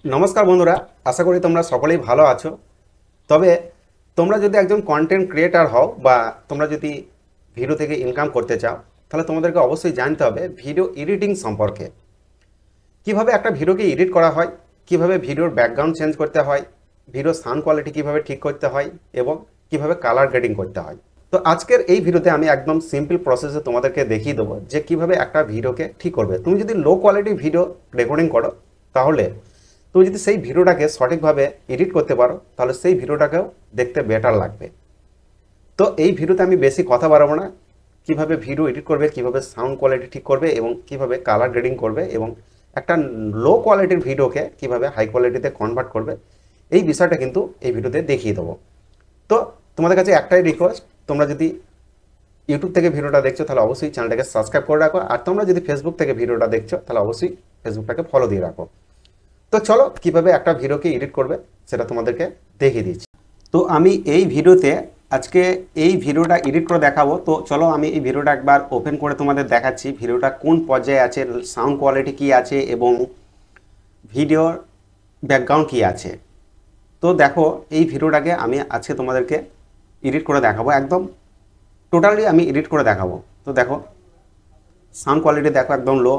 নমস্কার বন্ধুরা, আশা করি তোমরা সকলেই ভালো আছো। তবে তোমরা যদি একজন কন্টেন্ট ক্রিয়েটার হও বা তোমরা যদি ভিডিও থেকে ইনকাম করতে চাও, তাহলে তোমাদেরকে অবশ্যই জানতে হবে ভিডিও এডিটিং সম্পর্কে। কিভাবে একটা ভিডিওকে এডিট করা হয়, কিভাবে ভিডিওর ব্যাকগ্রাউন্ড চেঞ্জ করতে হয়, ভিডিও সাউন্ড কোয়ালিটি কিভাবে ঠিক করতে হয় এবং কিভাবে কালার গ্রেডিং করতে হয়। তো আজকের এই ভিডিওতে আমি একদম সিম্পল প্রসেসে তোমাদেরকে দেখিয়ে দেবো যে কিভাবে একটা ভিডিওকে ঠিক করবে। তুমি যদি লো কোয়ালিটি ভিডিও রেকর্ডিং করো, তাহলে তুমি যদি সেই ভিডিওটাকে সঠিকভাবে এডিট করতে পারো, তাহলে সেই ভিডিওটাকেও দেখতে বেটার লাগবে। তো এই ভিডিওতে আমি বেশি কথা বাড়াবো না। কিভাবে ভিডিও এডিট করবে, কিভাবে সাউন্ড কোয়ালিটি ঠিক করবে এবং কিভাবে কালার গ্রেডিং করবে এবং একটা লো কোয়ালিটির ভিডিওকে কিভাবে হাই কোয়ালিটিতে কনভার্ট করবে, এই বিষয়টা কিন্তু এই ভিডিওতে দেখিয়ে দেবো। তো তোমাদের কাছে একটাই রিকোয়েস্ট, তোমরা যদি ইউটিউব থেকে ভিডিওটা দেখছো তাহলে অবশ্যই চ্যানেলটাকে সাবস্ক্রাইব করে রাখো, আর তোমরা যদি ফেসবুক থেকে ভিডিওটা দেখছো তাহলে অবশ্যই ফেসবুকটাকে ফলো দিয়ে রাখো। তো চলো কিভাবে একটা ভিডিওকে এডিট করবে সেটা তোমাদেরকে দেখিয়ে দিচ্ছি। তো আমি এই ভিডিওতে আজকে এই ভিডিওটা এডিট করে দেখাবো। তো চলো আমি এই ভিডিওটা একবার ওপেন করে তোমাদের দেখাচ্ছি ভিডিওটা কোন পর্যায়ে আছে, সাউন্ড কোয়ালিটি কি আছে এবং ভিডিওর ব্যাকগ্রাউন্ড কি আছে। তো দেখো এই ভিডিওটাকে আমি আজকে তোমাদেরকে এডিট করে দেখাবো, একদম টোটালি আমি এডিট করে দেখাবো। তো দেখো সাউন্ড কোয়ালিটি দেখো একদম লো,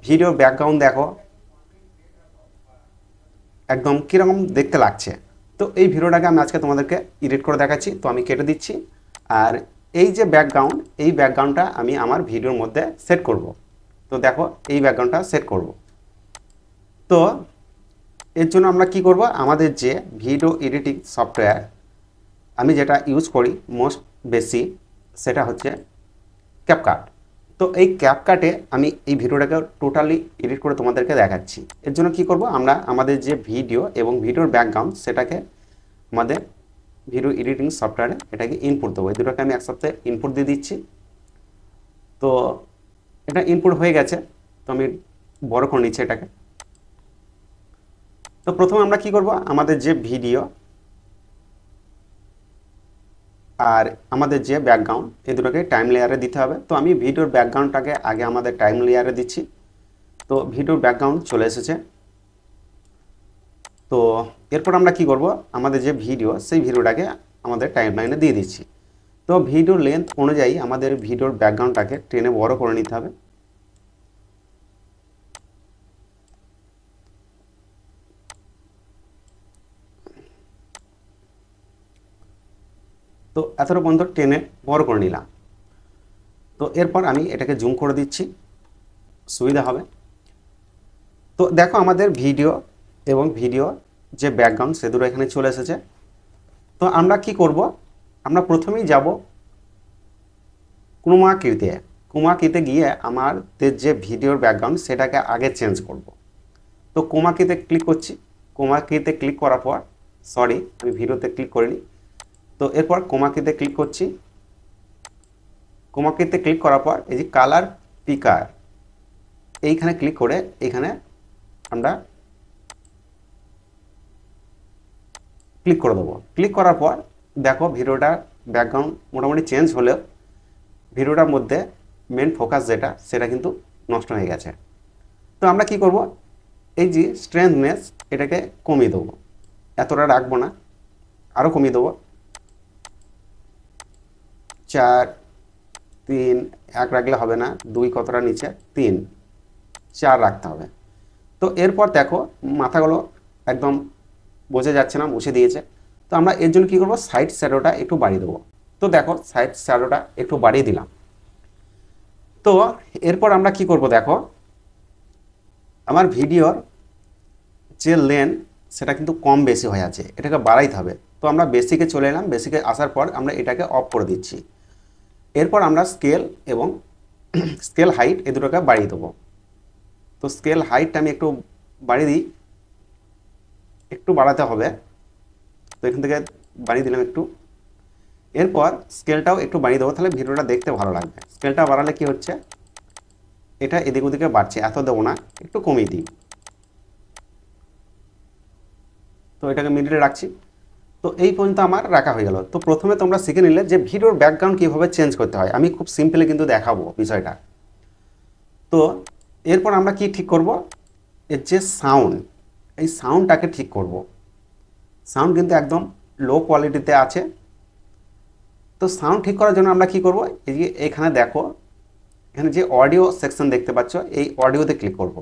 ভিডিওর ব্যাকগ্রাউন্ড দেখো একদম কীরকম দেখতে লাগছে। তো এই ভিডিওটাকে আমি আজকে তোমাদেরকে এডিট করে দেখাচ্ছি। তো আমি কেটে দিচ্ছি, আর এই যে ব্যাকগ্রাউন্ড, এই ব্যাকগ্রাউন্ডটা আমি আমার ভিডিওর মধ্যে সেট করব। তো দেখো এই ব্যাকগ্রাউন্ডটা সেট করব। তো এর জন্য আমরা কি করব, আমাদের যে ভিডিও এডিটিং সফটওয়্যার আমি যেটা ইউজ করি মোস্ট বেশি, সেটা হচ্ছে ক্যাপকাট। তো এই ক্যাপকাটে আমি এই ভিডিওটাকে টোটালি এডিট করে তোমাদেরকে দেখাচ্ছি। এর জন্য কি করব, আমরা আমাদের যে ভিডিও এবং ভিডিওর ব্যাকগ্রাউন্ড সেটাকে আমাদের ভিডিও এডিটিং সফটওয়্যারে এটাকে ইনপুট দেবো। এই দুটোকে আমি একসাথে ইনপুট দিয়ে দিচ্ছি। তো এটা ইনপুট হয়ে গেছে, তো আমি বড় করে নিচ্ছি এটাকে। তো প্রথমে আমরা কি করব, আমাদের যে ভিডিও আর আমাদের যে ব্যাকগ্রাউন্ড এই দুটোকে টাইম লেয়ারে দিতে হবে। তো আমি ভিডিওর ব্যাকগ্রাউন্ডটাকে আগে আমাদের টাইম লেয়ারে দিচ্ছি। তো ভিডিওর ব্যাকগ্রাউন্ড চলে এসেছে। তো এরপর আমরা কি করব, আমাদের যে ভিডিও সেই ভিডিওটাকে আমাদের টাইমলাইনে দিয়ে দিচ্ছি। তো ভিডিওর লেন্থ অনুযায়ী আমাদের ভিডিওর ব্যাকগ্রাউন্ডটাকে টেনে বড় করে নিতে হবে। তো এতটা পর্যন্ত টেনে বড় করে নিলাম। তো এরপর আমি এটাকে জুম করে দিচ্ছি, সুবিধা হবে। তো দেখো আমাদের ভিডিও এবং ভিডিও যে ব্যাকগ্রাউন্ড সে দুটো এখানে চলে এসেছে। তো আমরা কি করব, আমরা প্রথমেই যাব ক্রোমাকিতে। ক্রোমাকিতে গিয়ে আমাদের যে ভিডিওর ব্যাকগ্রাউন্ড সেটাকে আগে চেঞ্জ করব। তো ক্রোমাকিতে ক্লিক করছি। ক্রোমাকিতে ক্লিক করার পর, সরি আমি ভিডিওতে ক্লিক করিনি, তো এরপর ক্রোমাকিতে ক্লিক করছি। ক্রোমাকিতে ক্লিক করার পর এই যে কালার পিকার এইখানে ক্লিক করে এখানে আমরা ক্লিক করে দেবো। ক্লিক করার পর দেখো ভিডিওটা ব্যাকগ্রাউন্ড মোটামুটি চেঞ্জ হলেও ভিডিওটার মধ্যে মেন ফোকাস যেটা সেটা কিন্তু নষ্ট হয়ে গেছে। তো আমরা কি করব, এই যে স্ট্রেংথনেস এটাকে কমিয়ে দেবো, এতটা রাখবো না, আরও কমিয়ে দেবো 4, 3, 1 রাখলে হবে না, 2 কতটা নিচে 3, 4 রাখতে হবে। তো এরপর দেখো মাথাগুলো একদম বোঝা যাচ্ছে না, মুছে দিয়েছে। তো আমরা এর জন্য কী করবো, সাইড শ্যাডোটা একটু বাড়িয়ে দেবো। তো দেখো সাইড শ্যাডোটা একটু বাড়িয়ে দিলাম। তো এরপর আমরা কি করব, দেখো আমার ভিডিওর যে লেন সেটা কিন্তু কম বেশি হয়ে আছে, এটাকে বাড়াইতে হবে। তো আমরা বেসিকে চলে এলাম, বেসিকে আসার পর আমরা এটাকে অফ করে দিচ্ছি। এরপর আমরা স্কেল এবং স্কেল হাইট এই দুটোকে বাড়িয়ে দেবো। তো স্কেল হাইটটা আমি একটু বাড়িয়ে দিই, একটু বাড়াতে হবে। তো এখান থেকে বাড়িয়ে দিলাম একটু। এরপর স্কেলটাও একটু বাড়িয়ে দেবো, তাহলে ভিডিওটা দেখতে ভালো লাগবে। স্কেলটা বাড়ালে কি হচ্ছে, এটা এদিক ওদিকে বাড়ছে, এত দেবো না, একটু কমিয়ে দিই। তো এটাকে মিডিলে রাখছি। তো এই পর্যন্ত আমার রাখা হয়ে গেল। তো প্রথমে তোমরা শিখে নিলে যে ভিডিওর ব্যাকগ্রাউন্ড কীভাবে চেঞ্জ করতে হয়। আমি খুব সিম্পলি কিন্তু দেখাবো বিষয়টা। তো এরপর আমরা কি ঠিক করব, এর যে সাউন্ড, এই সাউন্ডটাকে ঠিক করব। সাউন্ড কিন্তু একদম লো কোয়ালিটিতে আছে। তো সাউন্ড ঠিক করার জন্য আমরা কি করব, এই যে এখানে দেখো, এখানে যে অডিও সেকশন দেখতে পাচ্ছ, এই অডিওতে ক্লিক করব।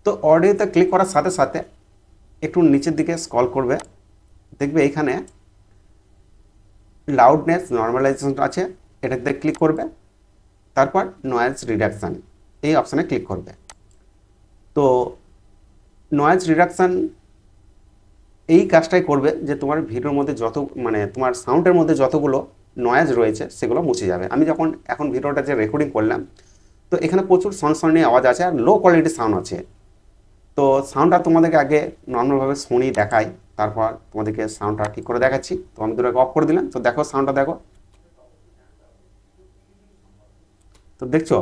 তো অডিওতে ক্লিক করার সাথে সাথে একটু নিচের দিকে স্ক্রল করবে, দেখবে এখানে লাউডনেস নর্মালাইজেশন আছে, এটাতে ক্লিক করবে। তারপর নয়েজ রিডাকশান এই অপশানে ক্লিক করবে। তো নয়েজ রিডাকশান এই কাজটাই করবে যে তোমার ভিডিওর মধ্যে যত মানে তোমার সাউন্ডের মধ্যে যতগুলো নয়েজ রয়েছে সেগুলো মুছে যাবে। আমি যখন এখন ভিডিওটা যে রেকর্ডিং করলাম, তো এখানে প্রচুর সনসনি আওয়াজ আছে আর লো কোয়ালিটি সাউন্ড আছে। তো সাউন্ডটা তোমাদেরকে আগে নর্মালভাবে শুনি দেখাই, তারপর তোমাদেরকে সাউন্ডটা ঠিক করে দেখাচ্ছি। তো আমি দুটোকে অফ করে দিলাম। তো দেখো সাউন্ডটা দেখো, তো দেখছো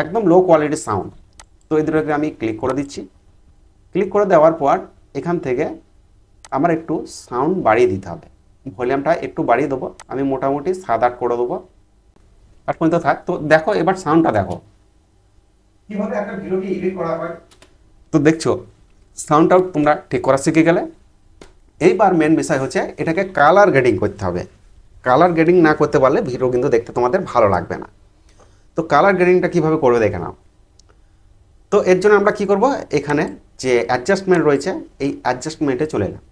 একদম লো কোয়ালিটির সাউন্ড। তো এই দুটোকে আমি ক্লিক করে দিচ্ছি। ক্লিক করে দেওয়ার পর এখান থেকে আমার একটু সাউন্ড বাড়িয়ে দিতে হবে, ভলিউমটা একটু বাড়িয়ে দেবো। আমি মোটামুটি 7-8 করে দেবো, 8 পর্যন্ত থাক। তো দেখো এবার সাউন্ডটা দেখো কিভাবে একটা ভিডিওকে এডিট করা হয়। তো দেখছো সাউন্ডটাও তোমরা ঠিক করা শিখে গেলে। এইবার মেন বিষয় হচ্ছে এটাকে কালার গ্রেডিং করতে হবে। কালার গ্রেডিং না করতে পারলে ভিডিও কিন্তু দেখতে তোমাদের ভালো লাগবে না। তো কালার গ্রেডিংটা কীভাবে করবে দেখে নাও। তো এর জন্য আমরা কি করব, এখানে যে অ্যাডজাস্টমেন্ট রয়েছে এই অ্যাডজাস্টমেন্টে চলে এলাম।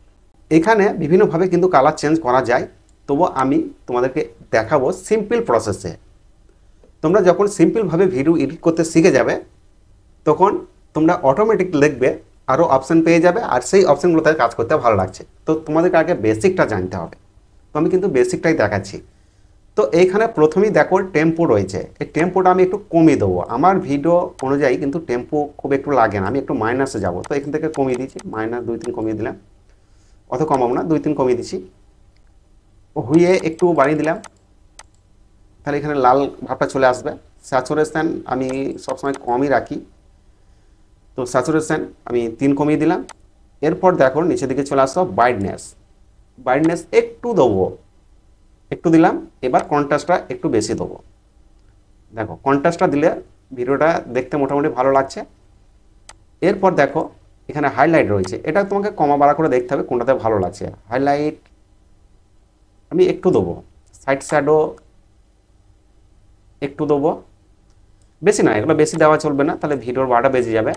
এখানে বিভিন্নভাবে কিন্তু কালার চেঞ্জ করা যায়, তবু আমি তোমাদেরকে দেখাবো সিম্পল প্রসেসে। তোমরা যখন সিম্পলভাবে ভিডিও এডিট করতে শিখে যাবে, তখন তোমরা অটোমেটিক দেখবে আরও অপশান পেয়ে যাবে, আর সেই অপশানগুলোতে কাজ করতে ভালো লাগছে। তো তোমাদেরকে আগে বেসিকটা জানতে হবে। তো আমি কিন্তু বেসিকটাই দেখাচ্ছি। তো এইখানে প্রথমেই দেখো টেম্পো রয়েছে, এই টেম্পোটা আমি একটু কমিয়ে দেবো। আমার ভিডিও অনুযায়ী কিন্তু টেম্পো খুব একটু লাগে না, আমি একটু মাইনাসে যাব। তো এখান থেকে কমিয়ে দিচ্ছি, -2-3 কমিয়ে দিলাম। অত কমাবো না, 2-3 কমিয়ে দিচ্ছি। হুইয়ে একটু বাড়িয়ে দিলাম, তাহলে এখানে লাল ভাবটা চলে আসবে। স্যাচুরেশন আমি সবসময় কমই রাখি, তো স্যাচুরেশন আমি 3 কমিয়ে দিলাম। এরপর দেখো নিচের দিকে চলে আসলো ব্রাইটনেস, ব্রাইটনেস একটু দেবো, একটু দিলাম। এবার কন্ট্রাস্টটা একটু বেশি দেবো। দেখো কন্ট্রাস্টটা দিলে ভিডিওটা দেখতে মোটামুটি ভালো লাগছে। এরপর দেখো এখানে হাইলাইট রয়েছে, এটা তোমাকে কমা বাড়া করে দেখতে হবে কোনটাতে ভালো লাগছে। হাইলাইট আমি একটু দেবো, সাইড শ্যাডো একটু দেবো, বেশি না, এগুলো বেশি দেওয়া চলবে না, তাহলে ভিডিওর বারোটা বেজে যাবে।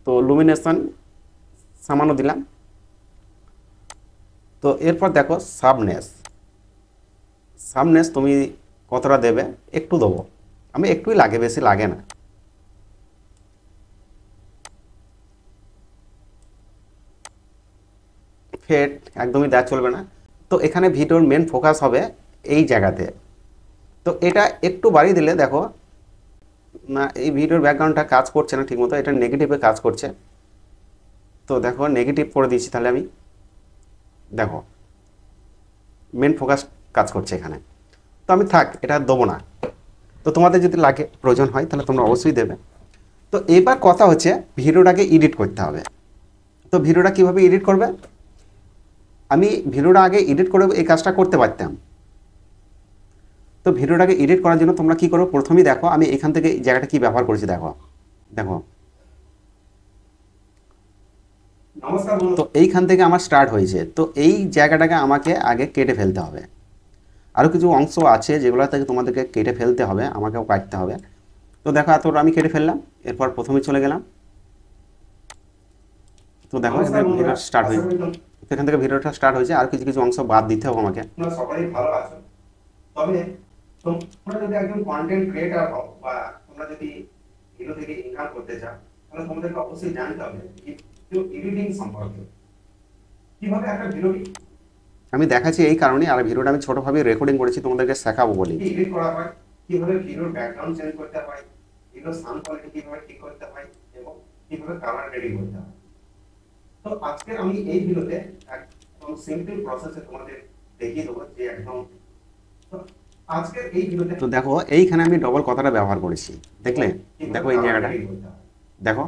তো লুমিনেশন সামান্য দিলাম। তো এরপর দেখো সাবনেস, সাবনেস তুমি কতটা দেবে, একটু দেবো, আমি একটুই লাগে, বেশি লাগে না। ফেড একদমই দেওয়া চলবে না। তো এখানে ভিডিওর মেন ফোকাস হবে এই জায়গাতে। তো এটা একটু বাড়িয়ে দিলে দেখো না, এই ভিডিওর ব্যাকগ্রাউন্ডটা কাজ করছে না ঠিকমতো, এটা নেগেটিভে কাজ করছে। তো দেখো নেগেটিভ করে দিচ্ছি, তাহলে আমি দেখো মেন ফোকাস কাজ করছে এখানে। তো আমি থাক, এটা দেবো না। তো তোমাদের যদি লাগে প্রয়োজন হয় তাহলে তোমরা অবশ্যই দেবে। তো এবার কথা হচ্ছে ভিডিওটাকে এডিট করতে হবে। তো ভিডিওটা কীভাবে এডিট করবে, আমি ভিডিওটা আগে এডিট করে এই কাজটা করতে পারতাম। তো ভিডিওটাকে এডিট করার জন্য তোমরা কী করো, প্রথমেই দেখো আমি এখান থেকে এই জায়গাটা কী ব্যবহার করেছি। দেখো দেখো তো এইখান থেকে আমার স্টার্ট হয়েছে। তো এই জায়গাটাকে আমাকে আগে কেটে ফেলতে হবে। আরও কিছু অংশ আছে যেগুলো থেকে তোমাদেরকে কেটে ফেলতে হবে, আমাকেও কাটতে হবে। তো দেখো এতটা আমি কেটে ফেললাম। এরপর প্রথমে চলে গেলাম। তো দেখো ভিডিও স্টার্ট হয়েছে, এখান থেকে ভিডিওটা স্টার্ট হয়েছে। আর কিছু কিছু অংশ বাদ দিতে হবে আমাকে। তোমরা সকলেই ভালো আছো, তবে তোমরা যদি একজন কন্টেন্ট ক্রিয়েটর হও বা তোমরা যদি ভিডিও থেকে ইনকাম করতে চাও, তাহলে তোমাদেরকে অবশ্যই জানতে হবে ভিডিও এডিটিং সম্পর্কে। কিভাবে একটা ভিডিও আমি দেখাচ্ছি এই কারণে, আর ভিডিওটা আমি ছোটভাবে রেকর্ডিং করেছি তোমাদেরকে শেখাবো বলি। এডিট করা হয়, কিভাবে ভিডিওর ব্যাকগ্রাউন্ড চেঞ্জ করতে হয়, ভিডিওর সাউন্ড কোয়ালিটি কিভাবে ঠিক করতে হয়, এবং কিভাবে কালার গ্রেডিং করতে হয়। তো আজকে আমি এই ভিডিওতে একদম সিম্পল প্রসেসে তোমাদের দেখিয়ে দেবো যে একদম। আজকে এই ভিডিওতে তো দেখো এইখানে আমি ডবল কথাটা ব্যবহার করেছি, দেখলে দেখো এই জায়গাটা দেখো।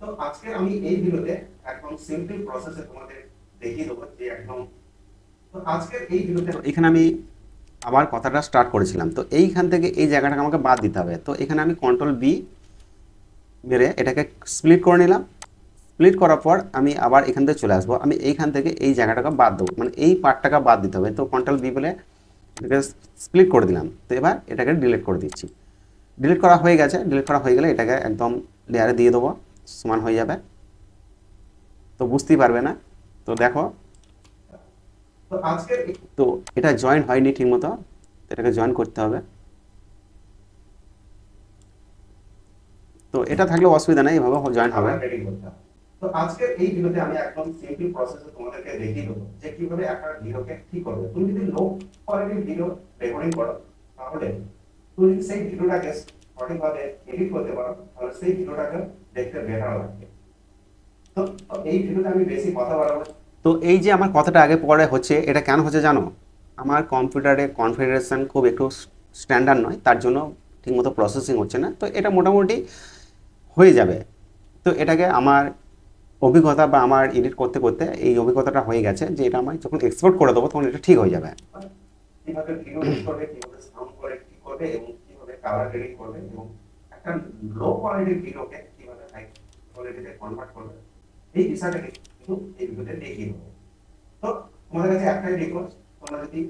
তো আজকে আমি এই ভিডিওতে একদম সিম্পল প্রসেসে তোমাদের দেখিয়ে দেবো যে একদম। তো আজকে এই ভিডিওতে এখানে আমি আবার কথাটা স্টার্ট করেছিলাম। তো এইখান থেকে এই জায়গাটাকে আমাকে বাদ দিতে হবে। তো এখানে আমি কন্ট্রোল বি মেরে এটাকে স্প্লিট করে নিলাম। স্প্লিট করার পর আমি আবার এখান থেকে চলে আসবো, আমি এইখান থেকে এই জায়গাটাকে বাদ দেবো, মানে এই পার্টটাকে বাদ দিতে হবে। তো কন্ট্রোল বি বলে এটাকে স্প্লিট করে দিলাম। তো এবার এটাকে ডিলিট করে দিচ্ছি। ডিলিট করা হয়ে গেছে। ডিলিট করা হয়ে গেলে এটাকে একদম লেয়ারে দিয়ে দেবো, সমান হয়ে যাবে, তো বুঝতেই পারবে না। তো দেখো, তো আজকে তো এটা জয়েন হয়নি ঠিক মতো, এটাকে জয়েন করতে হবে। তো এটা থাকলে অসুবিধা নেই, এভাবে জয়েন হবে। তো আজকের এই ভিডিওতে আমি একদম সিম্পল প্রসেসে তোমাদেরকে দেখিয়ে দেবো যে কিভাবে একটা ভিডিওকে ঠিক করবে। তুমি যদি লো কোয়ালিটির ভিডিও রেকর্ডিং করো, তাহলে তুমি যদি সেই ভিডিওটাকে সঠিকভাবে এডিট করতে পারো, তাহলে সেই ভিডিওটাকে দেখতে বেটার লাগবে। তো এই ভিডিওতে আমি বেশি কথা বলবো। তো এই যে আমার কথাটা আগে পরে হচ্ছে, এটা কেন হচ্ছে জানো? আমার কম্পিউটারে কনফিগারেশন খুব একটু স্ট্যান্ডার্ড নয়, তার জন্য ঠিকমতো প্রসেসিং হচ্ছে না। তো এটা মোটামুটি হয়ে যাবে। তো এটাকে আমার অভিজ্ঞতা বা আমার এডিট করতে করতে এই অভিজ্ঞতাটা হয়ে গেছে যে এটা আমি যখন এক্সপোর্ট করে দেবো তখন এটা ঠিক হয়ে যাবে। কিভাবে ভিডিও এডিট করবে, কিভাবে সাউন্ড করে কি করবে, এবং কিভাবে কালার গ্রেডিং করবে, এবং একটা লো কোয়ালিটির ভিডিওকে কিভাবে হাই কোয়ালিটিতে কনভার্ট করবে, এই বিষয়টা কিন্তু এই ভিডিওতে দেখিয়ে দেবো। তো তোমাদের কাছে একটাই রিকোয়েস্ট, তোমরা যদি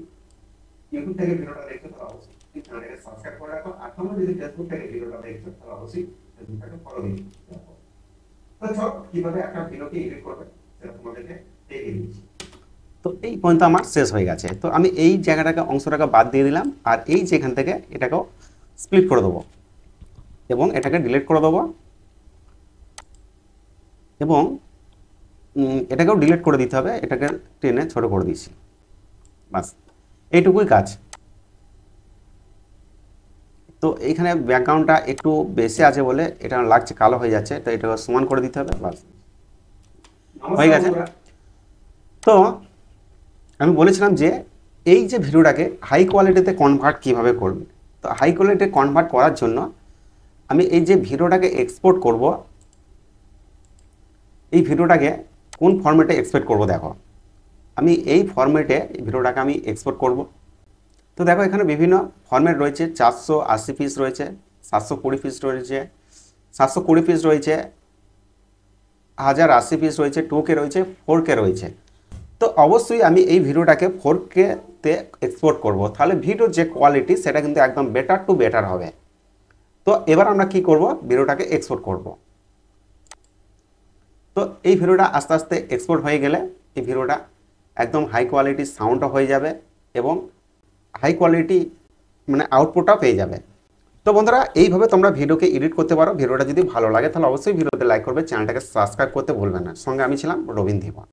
ইউটিউব থেকে ভিডিওটা দেখছো তাহলে অবশ্যই চ্যানেলটাকে সাবস্ক্রাইব করে রাখো, আর তোমরা যদি ফেসবুক থেকে ভিডিওটা দেখছো তাহলে অবশ্যই ফেসবুকটাকে ফলো দিয়ে রাখো। তো চলো কিভাবে একটা ভিডিওকে এডিট করবে সেটা তোমাদেরকে দেখিয়ে দিচ্ছি। তো এই পর্যন্ত আমার শেষ হয়ে গেছে। তো আমি এই জায়গাটাকে অংশটাকে বাদ দিয়ে দিলাম, আর এই যেখান থেকে এটাকেও স্প্লিট করে দেবো এবং এটাকে ডিলিট করে দেবো, এবং এটাকেও ডিলিট করে দিতে হবে, এটাকে টেনে ছোট করে দিচ্ছি, বাস এইটুকুই কাজ। তো এইখানে ব্যাকগ্রাউন্ডটা একটু বেশি আছে বলে এটা লাগছে কালো হয়ে যাচ্ছে, তো এটাকে সমান করে দিতে হবে, বাস হয়ে গেছে। তো আমি বলেছিলাম যে এই যে ভিডিওটাকে হাই কোয়ালিটিতে কনভার্ট কিভাবে করবে। তো হাই কোয়ালিটিতে কনভার্ট করার জন্য আমি এই যে ভিডিওটাকে এক্সপোর্ট করব, এই ভিডিওটাকে কোন ফরম্যাটে এক্সপোর্ট করব, দেখো আমি এই ফরম্যাটে ভিডিওটাকে আমি এক্সপোর্ট করব। তো দেখো এখানে বিভিন্ন ফরম্যাট রয়েছে, 480 পিস রয়েছে, 720 পিস রয়েছে, 720 পিস রয়েছে, 1080 পিস রয়েছে, 2K রয়েছে, 4K রয়েছে। তো অবশ্যই আমি এই ভিডিওটাকে 4K তে এক্সপোর্ট করব, তাহলে ভিডিওর যে কোয়ালিটি সেটা কিন্তু একদম বেটার টু বেটার হবে। তো এবার আমরা কি করব, ভিডিওটাকে এক্সপোর্ট করব। তো এই ভিডিওটা আস্তে আস্তে এক্সপোর্ট হয়ে গেলে এই ভিডিওটা একদম হাই কোয়ালিটির সাউন্ডও হয়ে যাবে এবং হাই কোয়ালিটি মানে আউটপুটটাও পেয়ে যাবে। তো বন্ধুরা এইভাবে তোমরা ভিডিওকে এডিট করতে পারো। ভিডিওটা যদি ভালো লাগে তাহলে অবশ্যই ভিডিওতে লাইক করবে, চ্যানেলটাকে সাবস্ক্রাইব করতে ভুলবেন না। সঙ্গে আমি ছিলাম রবীন ধীমান।